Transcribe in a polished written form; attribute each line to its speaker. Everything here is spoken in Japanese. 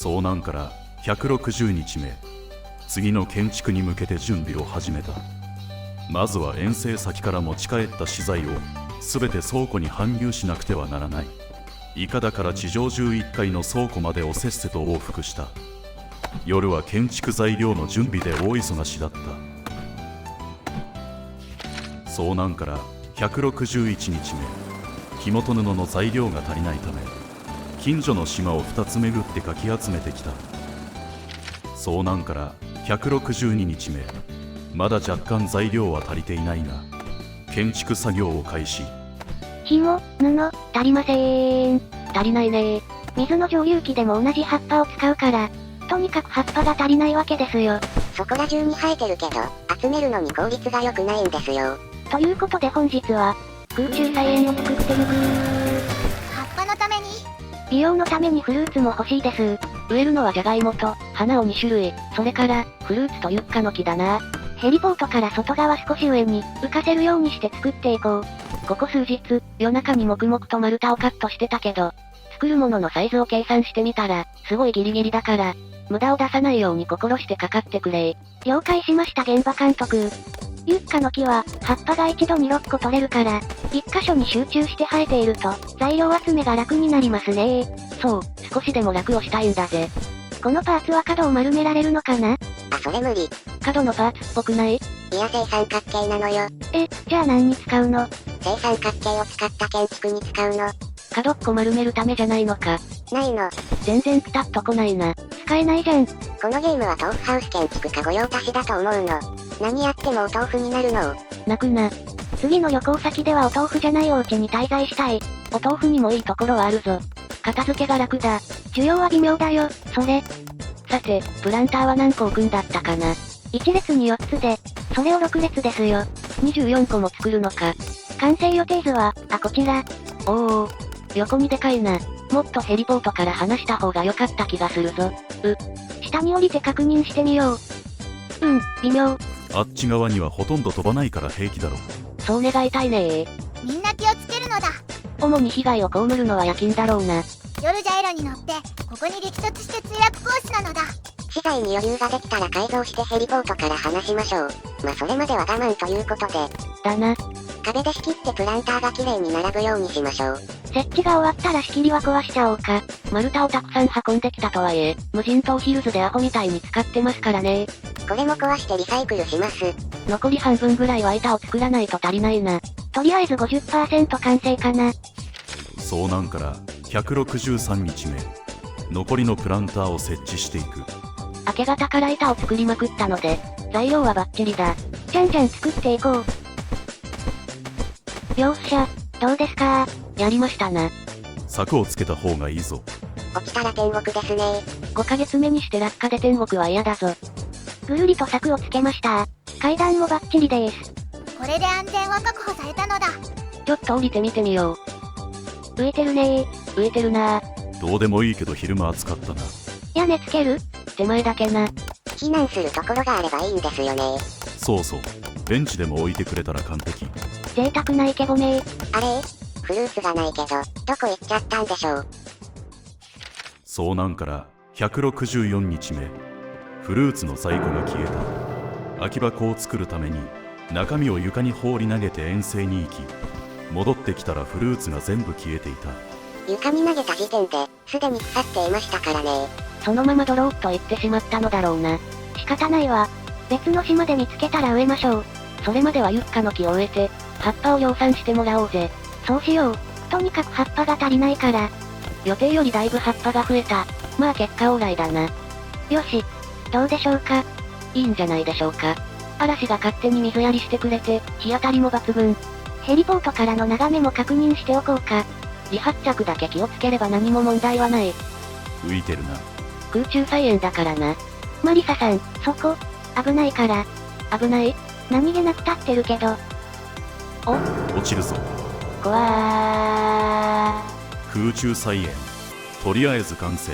Speaker 1: 遭難から160日目、次の建築に向けて準備を始めた。まずは遠征先から持ち帰った資材を全て倉庫に搬入しなくてはならない。いかだから地上11階の倉庫までをせっせと往復した。夜は建築材料の準備で大忙しだった。遭難から161日目、火元布の材料が足りないため近所の島を2つ巡ってかき集めてきた。遭難から162日目、まだ若干材料は足りていないが建築作業を開始。
Speaker 2: 紐、布、足りません。
Speaker 1: 足りないね。
Speaker 2: 水の蒸留機でも同じ葉っぱを使うから、とにかく葉っぱが足りないわけですよ。
Speaker 3: そこら中に生えてるけど、集めるのに効率が良くないんですよ。
Speaker 2: ということで本日は、空中菜園を作ってる。
Speaker 4: 葉っぱのために
Speaker 2: 美容のためにフルーツも欲しいです。
Speaker 1: 植えるのはじゃがいもと花を2種類、それからフルーツとユッカの木だな。
Speaker 2: ヘリポートから外側少し上に浮かせるようにして作っていこう。
Speaker 1: ここ数日、夜中に黙々と丸太をカットしてたけど、作るもののサイズを計算してみたら、すごいギリギリだから、無駄を出さないように心してかかってくれ。
Speaker 2: 了解しました現場監督。ユッカの木は、葉っぱが一度に6個取れるから、一箇所に集中して生えていると、材料集めが楽になりますね。
Speaker 1: そう、少しでも楽をしたいんだぜ。
Speaker 2: このパーツは角を丸められるのかな？
Speaker 3: あ、それ無理。
Speaker 1: 角のパーツっぽくない？
Speaker 3: いや正三角形なのよ。
Speaker 2: じゃあ何に使うの？
Speaker 3: 正三角形を使った建築に使うの。
Speaker 1: 角っこ丸めるためじゃないのか。
Speaker 3: ないの。
Speaker 1: 全然ピタッとこないな。
Speaker 2: 使えないじゃん。
Speaker 3: このゲームは豆腐ハウス建築か御用達だと思うの。何やってもお豆腐になるの。
Speaker 1: 泣くな。
Speaker 2: 次の旅行先ではお豆腐じゃないお家に滞在したい。
Speaker 1: お豆腐にもいいところはあるぞ。片付けが楽だ。
Speaker 2: 需要は微妙だよ、それ。
Speaker 1: さて、プランターは何個置くんだったかな。
Speaker 2: 1列に4つで、それを6列ですよ。
Speaker 1: 24個も作るのか。
Speaker 2: 完成予定図は、こちら。
Speaker 1: おー、横にでかいな。もっとヘリポートから離した方が良かった気がするぞ。
Speaker 2: 下に降りて確認してみよう。微妙。
Speaker 5: あっち側にはほとんど飛ばないから平気だろ。
Speaker 1: そう願いたいねー。
Speaker 4: みんな気をつけるのだ。
Speaker 1: 主に被害を被るのは夜勤だろうな。
Speaker 4: 夜ジャイロに乗って、ここに激突して墜落コースなのだ。
Speaker 3: 資材に余裕ができたら改造してヘリポートから離しましょう。まあそれまでは我慢ということで。
Speaker 1: だな。
Speaker 3: 壁で仕切ってプランターが綺麗に並ぶようにしましょう。
Speaker 2: 設置が終わったら仕切りは壊しちゃおうか。
Speaker 1: 丸太をたくさん運んできたとはいえ、無人島ヒルズでアホみたいに使ってますからね。
Speaker 3: これも壊してリサイクルします。
Speaker 1: 残り半分ぐらいは板を作らないと足りないな。
Speaker 2: とりあえず 50% 完成かな。
Speaker 5: 遭難から163日目、残りのプランターを設置していく。
Speaker 1: 明け方から板を作りまくったので、材料はバッチリだ。
Speaker 2: じゃんじゃん作っていこう。よっしゃ、どうですか？
Speaker 1: やりましたな。
Speaker 5: 柵をつけた方がいいぞ。
Speaker 3: 落ちたら天国ですね。
Speaker 1: 5ヶ月目にして落下で天国は嫌だぞ。
Speaker 2: ぐるりと柵をつけました。階段もバッチリです。
Speaker 4: これで安全は確保されたのだ。
Speaker 1: ちょっと降りてみてみよう。
Speaker 2: 浮いてるね
Speaker 1: 浮いてるなー。
Speaker 5: どうでもいいけど昼間暑かったな。
Speaker 2: 屋根つける？
Speaker 1: 手前だけな。
Speaker 3: 避難するところがあればいいんですよね。
Speaker 5: そうそう。ベンチでも置いてくれたら完璧。
Speaker 2: 贅沢なイケボめ。
Speaker 3: あれ？フルーツがないけど、どこ行っちゃったんでしょう。
Speaker 5: 遭難から164日目、フルーツの在庫が消えた。空き箱を作るために中身を床に放り投げて遠征に行き、戻ってきたらフルーツが全部消えていた。
Speaker 3: 床に投げた時点で、すでに腐っていましたからね。
Speaker 1: そのままドローっと行ってしまったのだろうな。
Speaker 2: 仕方ないわ。別の島で見つけたら植えましょう。
Speaker 1: それまではユッカの木を植えて、葉っぱを量産してもらおうぜ。
Speaker 2: そうしよう。とにかく葉っぱが足りないから。
Speaker 1: 予定よりだいぶ葉っぱが増えた。まあ結果オーライだな。
Speaker 2: よし。どうでしょうか。
Speaker 1: いいんじゃないでしょうか。嵐が勝手に水やりしてくれて、日当たりも抜群。
Speaker 2: ヘリポートからの眺めも確認しておこうか。
Speaker 1: 離発着だけ気をつければ何も問題はない。
Speaker 5: 浮いてるな。
Speaker 1: 空中菜園だからな。
Speaker 2: マリサさん、そこ、危ないから。
Speaker 1: 危ない？
Speaker 2: 何気なく立ってるけど。
Speaker 5: 落ちるぞ。
Speaker 1: 怖ー。
Speaker 5: 空中菜園。とりあえず完成。